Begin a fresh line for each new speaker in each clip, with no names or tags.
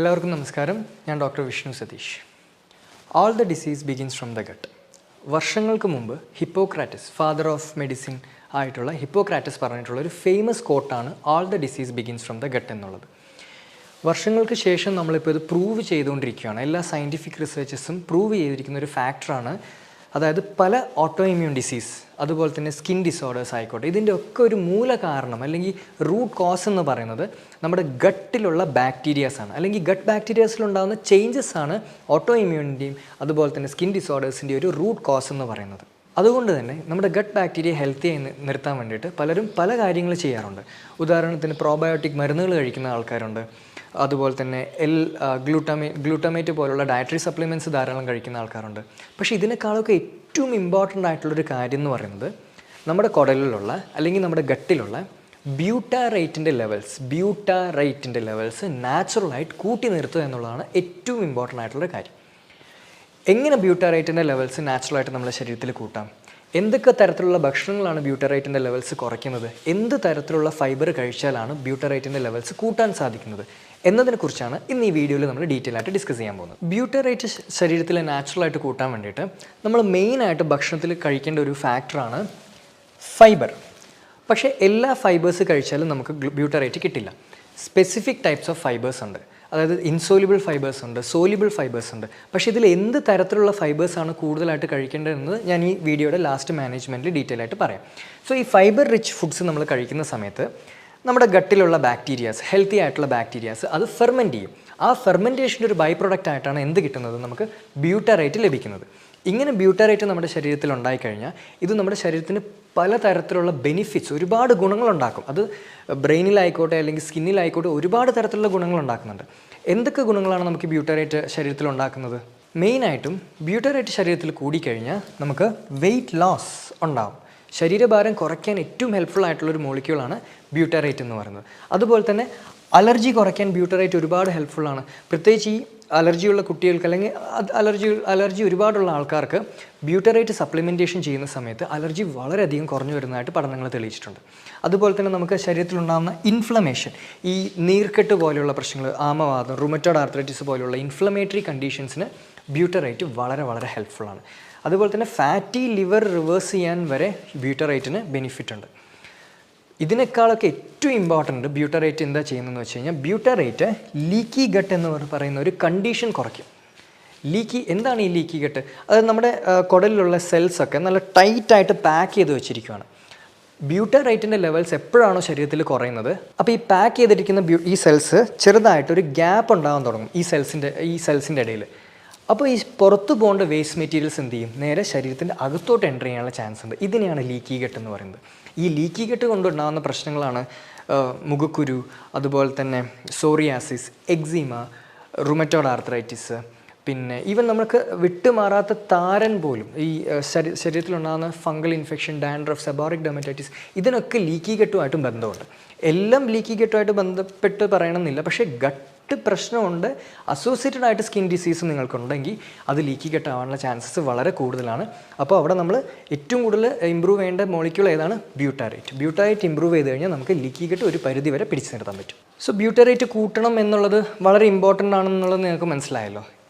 എല്ലാവർക്കും നമസ്കാരം. ഞാൻ doctor Vishnu Satish. All the disease begins from the gut. വർഷങ്ങൾക്ക് മുമ്പ് ഹിപ്പോക്രാറ്റസ്, ഫാദർ ഓഫ് മെഡിസിൻ ആയിട്ടുള്ള ഹിപ്പോക്രാറ്റസ് പറഞ്ഞിട്ടുള്ള ഒരു ഫേമസ് കോട്ടാണ് all the disease begins from the gut എന്നുള്ളത്. വർഷങ്ങൾക്ക് ശേഷം നമ്മളിപ്പോൾ ഇത് പ്രൂവ് ചെയ്തുകൊണ്ടിരിക്കുകയാണ്. എല്ലാ സയൻറ്റിഫിക് റിസർച്ചസും പ്രൂവ് ചെയ്തിരിക്കുന്ന ഒരു ഫാക്ടറാണ്. അതായത് പല ഓട്ടോ ഇമ്മ്യൂൺ ഡിസീസ്, അതുപോലെ തന്നെ സ്കിൻ ഡിസോർഡേഴ്സ് ആയിക്കോട്ടെ, ഇതിൻ്റെ ഒക്കെ ഒരു മൂല കാരണം അല്ലെങ്കിൽ റൂട്ട് കോസ് എന്ന് പറയുന്നത് നമ്മുടെ ഗട്ടിലുള്ള ബാക്ടീരിയാസ് ആണ്. അല്ലെങ്കിൽ ഗട്ട് ബാക്ടീരിയാസിലുണ്ടാകുന്ന ചേഞ്ചസ് ആണ് ഓട്ടോ ഇമ്മ്യൂണിൻ്റെയും അതുപോലെ തന്നെ സ്കിൻ ഡിസോർഡേഴ്സിൻ്റെയും ഒരു റൂട്ട് കോസ് എന്ന് പറയുന്നത്. അതുകൊണ്ട് തന്നെ നമ്മുടെ ഗട്ട് ബാക്ടീരിയ ഹെൽത്തി ആയി നിർത്താൻ വേണ്ടിയിട്ട് പലരും പല കാര്യങ്ങൾ ചെയ്യാറുണ്ട്. ഉദാഹരണത്തിന് പ്രോബയോട്ടിക് മരുന്നുകൾ കഴിക്കുന്ന ആൾക്കാരുണ്ട്. അതുപോലെ തന്നെ ഗ്ലൂട്ടമേറ്റ് പോലുള്ള ഡയറ്ററി സപ്ലിമെൻറ്റ്സ് ധാരാളം കഴിക്കുന്ന ആൾക്കാരുണ്ട്. പക്ഷേ ഇതിനേക്കാളൊക്കെ ഏറ്റവും ഇമ്പോർട്ടൻ്റ് ആയിട്ടുള്ളൊരു കാര്യം എന്ന് പറയുന്നത് നമ്മുടെ കുടലിലുള്ള അല്ലെങ്കിൽ നമ്മുടെ ഗട്ടിലുള്ള ബ്യൂട്ടാറേറ്റിൻ്റെ ലെവൽസ് നാച്ചുറലായിട്ട് കൂട്ടി നിർത്തുക എന്നുള്ളതാണ് ഏറ്റവും ഇമ്പോർട്ടൻ്റ് ആയിട്ടുള്ള കാര്യം. എങ്ങനെ ബ്യൂട്ടാറേറ്റിൻ്റെ ലെവൽസ് നാച്ചുറലായിട്ട് നമ്മുടെ ശരീരത്തിൽ കൂട്ടാം? എന്തൊക്കെ തരത്തിലുള്ള ഭക്ഷണങ്ങളാണ് ബ്യൂട്ടറേറ്റിൻ്റെ ലെവൽസ് കുറയ്ക്കുന്നത്? എന്ത് തരത്തിലുള്ള ഫൈബർ കഴിച്ചാലാണ് ബ്യൂട്ടറേറ്റിൻ്റെ ലെവൽസ് കൂട്ടാൻ സാധിക്കുന്നത് എന്നതിനെക്കുറിച്ചാണ് ഇന്ന് ഈ വീഡിയോയിൽ നമ്മൾ ഡീറ്റെയിൽ ആയിട്ട് ഡിസ്കസ് ചെയ്യാൻ പോകുന്നത്. ബ്യൂട്ടറേറ്റ് ശരീരത്തിൽ നാച്ചുറലായിട്ട് കൂട്ടാൻ വേണ്ടിയിട്ട് നമ്മൾ മെയിനായിട്ട് ഭക്ഷണത്തിൽ കഴിക്കേണ്ട ഒരു ഫാക്ടറാണ് ഫൈബർ. പക്ഷേ എല്ലാ ഫൈബേഴ്സ് കഴിച്ചാലും നമുക്ക് ബ്യൂട്ടറേറ്റ് കിട്ടില്ല. സ്പെസിഫിക് ടൈപ്സ് ഓഫ് ഫൈബേഴ്സ് ഉണ്ട്. അതായത് ഇൻസോലിബിൾ ഫൈബേഴ്സ് ഉണ്ട്, സോലിബിൾ ഫൈബേഴ്സ് ഉണ്ട്. പക്ഷേ ഇതിൽ എന്ത് തരത്തിലുള്ള ഫൈബേഴ്സാണ് കൂടുതലായിട്ട് കഴിക്കേണ്ടതെന്ന് ഞാൻ ഈ വീഡിയോയുടെ ലാസ്റ്റ് മാനേജ്മെൻറ്റിൽ ഡീറ്റെയിൽ ആയിട്ട് പറയാം. സോ ഈ ഫൈബർ റിച്ച് ഫുഡ്സ് നമ്മൾ കഴിക്കുന്ന സമയത്ത് നമ്മുടെ ഗട്ടിലുള്ള ബാക്ടീരിയാസ്, ഹെൽത്തി ആയിട്ടുള്ള ബാക്ടീരിയാസ്, അത് ഫെർമെൻറ്റ് ചെയ്യും. ആ ഫെർമെൻറ്റേഷൻ്റെ ഒരു ബൈ പ്രൊഡക്റ്റ് ആയിട്ടാണ് എന്ത് കിട്ടുന്നത്? നമുക്ക് ബ്യൂട്ടറേറ്റ് ലഭിക്കുന്നത്. ഇങ്ങനെ ബ്യൂട്ടറേറ്റ് നമ്മുടെ ശരീരത്തിൽ ഉണ്ടായിക്കഴിഞ്ഞാൽ ഇത് നമ്മുടെ ശരീരത്തിന് പലതരത്തിലുള്ള ബെനിഫിറ്റ്സ്, ഒരുപാട് ഗുണങ്ങളുണ്ടാക്കും. അത് ബ്രെയിനിലായിക്കോട്ടെ അല്ലെങ്കിൽ സ്കിന്നിലായിക്കോട്ടെ ഒരുപാട് തരത്തിലുള്ള ഗുണങ്ങൾ ഉണ്ടാക്കുന്നുണ്ട്. എന്തൊക്കെ ഗുണങ്ങളാണ് നമുക്ക് ബ്യൂട്ടറേറ്റ് ശരീരത്തിൽ ഉണ്ടാക്കുന്നത്? മെയിനായിട്ടും ബ്യൂട്ടറേറ്റ് ശരീരത്തിൽ കൂടിക്കഴിഞ്ഞാൽ നമുക്ക് വെയ്റ്റ് ലോസ് ഉണ്ടാകും. ശരീരഭാരം കുറയ്ക്കാൻ ഏറ്റവും ഹെൽപ്ഫുൾ ആയിട്ടുള്ളൊരു മോളിക്യൂളാണ് ബ്യൂട്ടറേറ്റ് എന്ന് പറയുന്നത്. അതുപോലെ തന്നെ അലർജി കുറയ്ക്കാൻ ബ്യൂട്ടറേറ്റ് ഒരുപാട് ഹെൽപ്ഫുള്ളാണ്. പ്രത്യേകിച്ച് ഈ അലർജിയുള്ള കുട്ടികൾക്ക് അല്ലെങ്കിൽ അലർജി ഒരുപാടുള്ള ആൾക്കാർക്ക് ബ്യൂട്ടറേറ്റ് സപ്ലിമെൻറ്റേഷൻ ചെയ്യുന്ന സമയത്ത് അലർജി വളരെയധികം കുറഞ്ഞു വരുന്നതായിട്ട് പഠനങ്ങൾ തെളിയിച്ചിട്ടുണ്ട്. അതുപോലെ തന്നെ നമുക്ക് ശരീരത്തിലുണ്ടാകുന്ന ഇൻഫ്ലമേഷൻ, ഈ നീർക്കെട്ട് പോലെയുള്ള പ്രശ്നങ്ങൾ, ആമവാദം, റുമറ്റോയ്ഡ് ആർത്രൈറ്റിസ് പോലെയുള്ള ഇൻഫ്ലമേറ്ററി കണ്ടീഷൻസിന് ബ്യൂട്ടറേറ്റ് വളരെ വളരെ ഹെൽപ്ഫുള്ളാണ്. അതുപോലെ തന്നെ ഫാറ്റി ലിവർ റിവേഴ്സ് ചെയ്യാൻ വരെ ബ്യൂട്ടറേറ്റിന് ബെനിഫിറ്റ് ഉണ്ട്. ഇതിനേക്കാളൊക്കെ ഏറ്റവും ഇമ്പോർട്ടൻറ്റ് ബ്യൂട്ടറേറ്റ് എന്താ ചെയ്യുന്നതെന്ന് വെച്ച് കഴിഞ്ഞാൽ ബ്യൂട്ടറേറ്റ് ലീക്കി ഗട്ട് എന്ന് പറയുന്ന ഒരു കണ്ടീഷൻ കുറയ്ക്കും. എന്താണ് ഈ ലീക്കി ഗട്ട്? അതായത് നമ്മുടെ കുടലിലുള്ള സെൽസൊക്കെ നല്ല ടൈറ്റായിട്ട് പാക്ക് ചെയ്ത് വെച്ചിരിക്കുകയാണ്. ബ്യൂട്ടറേറ്റിൻ്റെ ലെവൽസ് എപ്പോഴാണോ ശരീരത്തിൽ കുറയുന്നത്, അപ്പോൾ ഈ പാക്ക് ചെയ്തിരിക്കുന്ന ഈ സെൽസ് ചെറുതായിട്ടൊരു ഗ്യാപ്പ് ഉണ്ടാകാൻ തുടങ്ങും ഈ സെൽസിൻ്റെ ഇടയിൽ. അപ്പോൾ ഈ പുറത്തു പോകേണ്ട വേസ്റ്റ് മെറ്റീരിയൽസ് എന്ത് ചെയ്യും? നേരെ ശരീരത്തിൻ്റെ അകത്തോട്ട് എൻ്റർ ചെയ്യാനുള്ള ചാൻസ് ഉണ്ട്. ഇതിനെയാണ് ലീക്കി ഗട്ട് എന്ന് പറയുന്നത്. ഈ ലീക്കി ഗട്ട് കൊണ്ടുണ്ടാകുന്ന പ്രശ്നങ്ങളാണ് മുഖക്കുരു, അതുപോലെ തന്നെ സോറിയാസിസ്, എക്സിമ, റുമറ്റോയ്ഡ് ആർത്രൈറ്റിസ്, പിന്നെ ഈവൻ നമുക്ക് വിട്ടുമാറാത്ത താരൻ പോലും, ഈ ശരീരത്തിലുണ്ടാകുന്ന fungal infection, dandruff, seborrheic dermatitis, ഇതിനൊക്കെ ലീക്കി ഗട്ടുമായിട്ടും ബന്ധമുണ്ട്. എല്ലാം ലീക്കി ഗട്ടുമായിട്ട് ബന്ധപ്പെട്ട് പറയണമെന്നില്ല, പക്ഷേ ഗട്ട് പ്രശ്നമുണ്ട്, അസോസിയേറ്റഡ് ആയിട്ട് സ്കിൻ ഡിസീസ് നിങ്ങൾക്കുണ്ടെങ്കിൽ അത് ലീക്കി ഗട്ട് ആവാനുള്ള ചാൻസസ് വളരെ കൂടുതലാണ്. അപ്പോൾ അവിടെ നമ്മൾ ഏറ്റവും കൂടുതൽ ഇമ്പ്രൂവ് ചെയ്യേണ്ട മോളിക്യൂൾ ഏതാണ്? ബ്യൂട്ടറേറ്റ് ഇമ്പ്രൂവ് ചെയ്ത് കഴിഞ്ഞാൽ നമുക്ക് ലീക്കി ഗട്ട് ഒരു പരിധി വരെ പിടിച്ചു നിർത്താൻ പറ്റും. സോ ബ്യൂട്ടറേറ്റ് കൂട്ടണം എന്നുള്ളത് വളരെ ഇമ്പോർട്ടൻ്റ് ആണെന്നുള്ളത് നിങ്ങൾക്ക് മനസ്സിലായല്ലോ.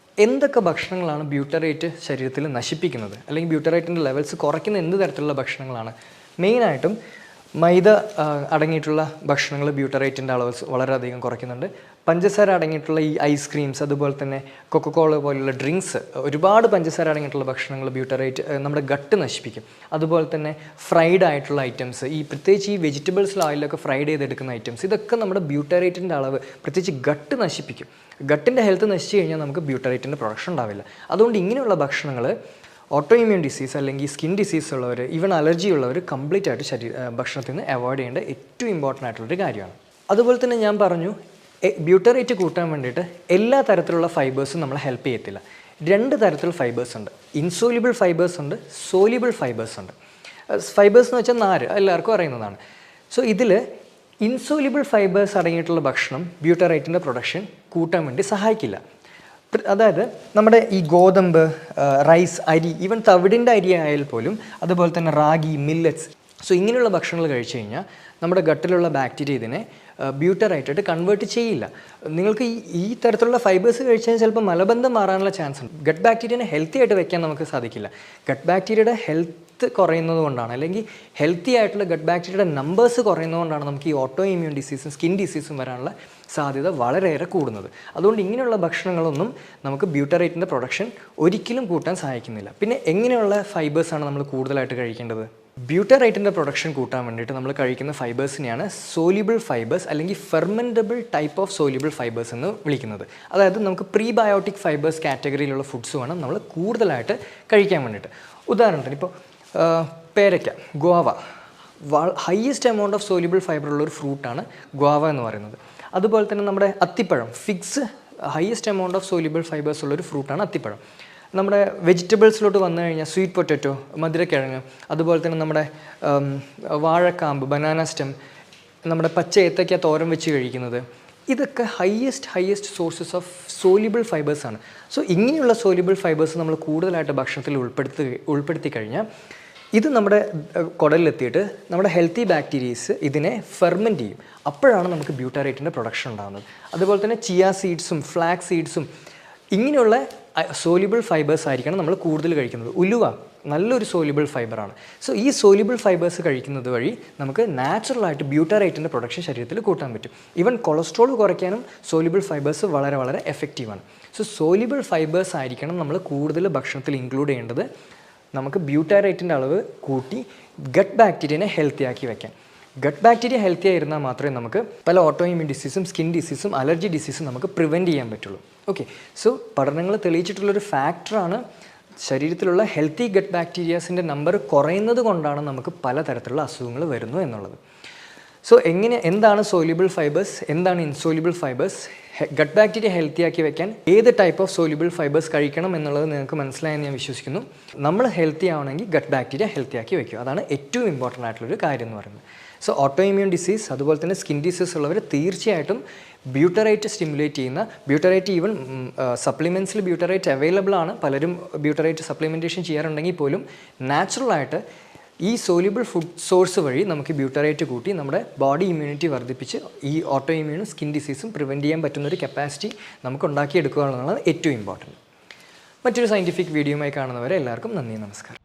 എന്തൊക്കെ ഭക്ഷണങ്ങളാണ് ബ്യൂട്ടറേറ്റ് ശരീരത്തിൽ നശിപ്പിക്കുന്നത് അല്ലെങ്കിൽ ബ്യൂട്ടറേറ്റിൻ്റെ ലെവൽസ് കുറയ്ക്കുന്ന എന്ത് തരത്തിലുള്ള ഭക്ഷണങ്ങളാണ്? മെയിനായിട്ടും മൈദ അടങ്ങിയിട്ടുള്ള ഭക്ഷണങ്ങൾ ബ്യൂട്ടറേറ്റിൻ്റെ അളവ് വളരെയധികം കുറയ്ക്കുന്നുണ്ട്. പഞ്ചസാര അടങ്ങിയിട്ടുള്ള ഈ ഐസ്ക്രീംസ്, അതുപോലെ തന്നെ കൊക്കക്കോള പോലുള്ള ഡ്രിങ്ക്സ്, ഒരുപാട് പഞ്ചസാര അടങ്ങിയിട്ടുള്ള ഭക്ഷണങ്ങൾ ബ്യൂട്ടറേറ്റ് നമ്മുടെ ഗട്ട് നശിപ്പിക്കും. അതുപോലെ തന്നെ ഫ്രൈഡ് ആയിട്ടുള്ള ഐറ്റംസ്, പ്രത്യേകിച്ച് ഈ വെജിറ്റബിൾസിൽ ഓയിലൊക്കെ ഫ്രൈഡ് ചെയ്തെടുക്കുന്ന ഐറ്റംസ്, ഇതൊക്കെ നമ്മുടെ ബ്യൂട്ടറേറ്റിൻ്റെ അളവ്, പ്രത്യേകിച്ച് ഗട്ട് നശിപ്പിക്കും. ഗട്ടിൻ്റെ ഹെൽത്ത് നശിച്ചു കഴിഞ്ഞാൽ നമുക്ക് ബ്യൂട്ടറേറ്റിൻ്റെ പ്രൊഡക്ഷൻ ഉണ്ടാവില്ല. അതുകൊണ്ട് ഇങ്ങനെയുള്ള ഭക്ഷണങ്ങൾ ഓട്ടോ ഇമ്മ്യൂൺ ഡിസീസ് അല്ലെങ്കിൽ സ്കിൻ ഡിസീസ് ഉള്ളവർ, ഈവൻ അലർജി ഉള്ളവർ കംപ്ലീറ്റ് ആയിട്ട് ഭക്ഷണത്തിൽ നിന്ന് അവോയ്ഡ് ചെയ്യേണ്ട ഏറ്റവും ഇമ്പോർട്ടൻ്റ് ആയിട്ടുള്ളൊരു കാര്യമാണ്. അതുപോലെ തന്നെ ഞാൻ പറഞ്ഞു, ബ്യൂട്ടറേറ്റ് കൂട്ടാൻ വേണ്ടിയിട്ട് എല്ലാ തരത്തിലുള്ള ഫൈബേഴ്സും നമ്മളെ ഹെൽപ്പ് ചെയ്യത്തില്ല. രണ്ട് തരത്തിലുള്ള ഫൈബേഴ്സ് ഉണ്ട്. ഇൻസോലിബിൾ ഫൈബേഴ്സ് ഉണ്ട്, സോലിബിൾ ഫൈബേഴ്സ് ഉണ്ട്. ഫൈബേഴ്സ് എന്ന് വെച്ചാൽ നാര്, എല്ലാവർക്കും അറിയുന്നതാണ്. സോ ഇതിൽ ഇൻസോലിബിൾ ഫൈബേഴ്സ് അടങ്ങിയിട്ടുള്ള ഭക്ഷണം ബ്യൂട്ടറേറ്റിൻ്റെ പ്രൊഡക്ഷൻ കൂട്ടാൻ വേണ്ടി സഹായിക്കില്ല. അതായത് നമ്മുടെ ഈ ഗോതമ്പ്, റൈസ്, അരി, ഈവൻ തവിടിൻ്റെ അരി ആയാൽ പോലും, അതുപോലെ തന്നെ റാഗി, മില്ലറ്റ്സ്, സോ ഇങ്ങനെയുള്ള ഭക്ഷണങ്ങൾ കഴിച്ചു കഴിഞ്ഞാൽ നമ്മുടെ ഗട്ടിലുള്ള ബാക്ടീരിയ ഇതിനെ ബ്യൂട്ടറേറ്റായിട്ട് കൺവേർട്ട് ചെയ്യില്ല. നിങ്ങൾക്ക് ഈ തരത്തിലുള്ള ഫൈബേഴ്സ് കഴിച്ചാൽ ചിലപ്പോൾ മലബന്ധം മാറാനുള്ള ചാൻസ് ഉണ്ട്. ഗട്ട് ബാക്ടീരിയനെ ഹെൽത്തി ആയിട്ട് വെക്കാൻ നമുക്ക് സാധിക്കില്ല. ഗട്ട് ബാക്ടീരിയയുടെ ഹെൽത്ത് കുറയുന്നത് കൊണ്ടാണ്, അല്ലെങ്കിൽ ഹെൽത്തി ആയിട്ടുള്ള ഗട്ട് ബാക്ടീരിയയുടെ നമ്പേഴ്സ് കുറയുന്നതുകൊണ്ടാണ് നമുക്ക് ഈ ഓട്ടോ ഇമ്മ്യൂൺ ഡിസീസും സ്കിൻ ഡിസീസും വരാനുള്ള സാധ്യത വളരെയേറെ കൂടുന്നത്. അതുകൊണ്ട് ഇങ്ങനെയുള്ള ഭക്ഷണങ്ങളൊന്നും നമുക്ക് ബ്യൂട്ടറേറ്റിൻ്റെ പ്രൊഡക്ഷൻ ഒരിക്കലും കൂട്ടാൻ സഹായിക്കുന്നില്ല. പിന്നെ എങ്ങനെയുള്ള ഫൈബേഴ്സാണ് നമ്മൾ കൂടുതലായിട്ട് കഴിക്കേണ്ടത്? ബ്യൂട്ടറേറ്റിൻ്റെ പ്രൊഡക്ഷൻ കൂട്ടാൻ വേണ്ടിയിട്ട് നമ്മൾ കഴിക്കുന്ന ഫൈബേഴ്സിനെയാണ് സോല്യൂബിൾ ഫൈബേഴ്സ് അല്ലെങ്കിൽ ഫെർമെൻറ്റബിൾ ടൈപ്പ് ഓഫ് സോല്യൂബിൾ ഫൈബേഴ്സ് എന്ന് വിളിക്കുന്നത്. അതായത് നമുക്ക് പ്രീബയോട്ടിക് ഫൈബേഴ്സ് കാറ്റഗറിയിലുള്ള ഫുഡ്സ് വേണം നമ്മൾ കൂടുതലായിട്ട് കഴിക്കാൻ വേണ്ടിയിട്ട്. ഉദാഹരണത്തിന് ഇപ്പോൾ പേരയ്ക്ക, guava, highest amount of soluble fibre ഉള്ള ഒരു ഫ്രൂട്ടാണ് ഗോവ എന്ന് പറയുന്നത്. അതുപോലെ തന്നെ നമ്മുടെ അത്തിപ്പഴം, figs, highest amount of soluble fibres ഉള്ളൊരു ഫ്രൂട്ടാണ് അത്തിപ്പഴം. നമ്മുടെ വെജിറ്റബിൾസിലോട്ട് വന്നു കഴിഞ്ഞാൽ സ്വീറ്റ് പൊറ്ററ്റോ, മധുരക്കിഴങ്ങ്, അതുപോലെ തന്നെ നമ്മുടെ വാഴക്കാമ്പ്, ബനാന സ്റ്റെം, നമ്മുടെ പച്ച ഏത്തയ്ക്ക തോരൻ വെച്ച് കഴിക്കുന്നത്, ഇതൊക്കെ ഹയസ്റ്റ് സോഴ്സസ് ഓഫ് സോല്യൂബിൾ ഫൈബേഴ്സാണ്. സോ ഇങ്ങനെയുള്ള സോല്യൂബിൾ ഫൈബേഴ്സ് നമ്മൾ കൂടുതലായിട്ട് ഭക്ഷണത്തിൽ ഉൾപ്പെടുത്തി കഴിഞ്ഞാൽ ഇത് നമ്മുടെ കുടലിലെത്തിയിട്ട് നമ്മുടെ ഹെൽത്തി ബാക്ടീരിയസ് ഇതിനെ ഫെർമെൻറ്റ് ചെയ്യും. അപ്പോഴാണ് നമുക്ക് ബ്യൂട്ടറേറ്റിൻ്റെ പ്രൊഡക്ഷൻ ഉണ്ടാകുന്നത്. അതുപോലെ തന്നെ ചിയ സീഡ്സും ഫ്ലാക്സ് സീഡ്സും ഇങ്ങനെയുള്ള സോല്യൂബിൾ ഫൈബേഴ്സ് ആയിരിക്കണം നമ്മൾ കൂടുതൽ കഴിക്കുന്നത്. ഉലുവ നല്ലൊരു സോല്യൂബിൾ ഫൈബറാണ്. സോ ഈ സോല്യൂബിൾ ഫൈബേഴ്സ് കഴിക്കുന്നത് വഴി നമുക്ക് നാച്ചുറലായിട്ട് ബ്യൂട്ടറേറ്റിൻ്റെ പ്രൊഡക്ഷൻ ശരീരത്തിൽ കൂട്ടാൻ പറ്റും. ഈവൻ കൊളസ്ട്രോൾ കുറയ്ക്കാനും സോല്യൂബിൾ ഫൈബേഴ്സ് വളരെ എഫക്റ്റീവാണ്. സോ സോല്യൂബിൾ ഫൈബേഴ്സ് ആയിരിക്കണം നമ്മൾ കൂടുതൽ ഭക്ഷണത്തിൽ ഇൻക്ലൂഡ് ചെയ്യേണ്ടത്, നമുക്ക് ബ്യൂട്ടറേറ്റിൻ്റെ അളവ് കൂട്ടി ഗട്ട് ബാക്ടീരിയനെ ഹെൽത്തി ആക്കി വെക്കാൻ. ഗട്ട് ബാക്ടീരിയ ഹെൽത്തി ആയിരുന്നാൽ മാത്രമേ നമുക്ക് പല ഓട്ടോ ഇമ്മ്യൂൺ ഡിസീസും സ്കിൻ ഡിസീസും അലർജി ഡിസീസും നമുക്ക് പ്രിവെൻറ്റ് ചെയ്യാൻ പറ്റുള്ളൂ. ഓക്കെ, സോ പഠനങ്ങൾ തെളിയിച്ചിട്ടുള്ളൊരു ഫാക്ടറാണ് ശരീരത്തിലുള്ള ഹെൽത്തി ഗട്ട് ബാക്ടീരിയാസിൻ്റെ നമ്പർ കുറയുന്നത് കൊണ്ടാണ് നമുക്ക് പലതരത്തിലുള്ള അസുഖങ്ങൾ വരുന്നു എന്നുള്ളത്. സോ എന്താണ് സോല്യൂബിൾ ഫൈബേഴ്സ്, എന്താണ് insoluble fibres, gut bacteria healthy ആക്കി വെക്കാൻ ഏത് ടൈപ്പ് ഓഫ് സോല്യൂബിൾ ഫൈബേഴ്സ് കഴിക്കണം എന്നുള്ളത് നിങ്ങൾക്ക് മനസ്സിലായെന്ന് ഞാൻ വിശ്വസിക്കുന്നു. നമ്മൾ ഹെൽത്തി ആവണമെങ്കിൽ ഗട്ട് ബാക്ടീരിയ ഹെൽത്തി ആക്കി വെക്കുക. അതാണ് ഏറ്റവും ഇമ്പോർട്ടൻ്റ് ആയിട്ടുള്ളൊരു കാര്യം എന്ന് പറയുന്നത്. സോ ഓട്ടോ ഇമ്മ്യൂൺ ഡിസീസ് അതുപോലെ തന്നെ സ്കിൻ ഡിസീസ് ഉള്ളവർ തീർച്ചയായിട്ടും ബ്യൂട്ടറേറ്റ് സ്റ്റിമുലേറ്റ് ചെയ്യുന്ന, ബ്യൂട്ടറേറ്റ് ഈവൻ സപ്ലിമെൻറ്റ്സിൽ ബ്യൂട്ടറേറ്റ് അവൈലബിൾ ആണ്. പലരും ബ്യൂട്ടറേറ്റ് സപ്ലിമെൻറ്റേഷൻ ചെയ്യാറുണ്ടെങ്കിൽ പോലും നാച്ചുറലായിട്ട് ഈ സോല്യൂബിൾ ഫുഡ് സോഴ്സ് വഴി നമുക്ക് ബ്യൂട്ടറേറ്റ് കൂട്ടി നമ്മുടെ ബോഡി ഇമ്മ്യൂണിറ്റി വർദ്ധിപ്പിച്ച് ഈ ഓട്ടോ ഇമ്മ്യൂണും സ്കിൻ ഡിസീസും പ്രിവെൻറ്റ് ചെയ്യാൻ പറ്റുന്നൊരു കപ്പാസിറ്റി നമുക്ക് ഉണ്ടാക്കിയെടുക്കുക എന്നുള്ളതാണ് ഏറ്റവും ഇമ്പോർട്ടൻറ്റ്. മറ്റൊരു സയൻറ്റിഫിക് വീഡിയോയുമായി കാണുന്നവരെ എല്ലാവർക്കും നന്ദി, നമസ്കാരം.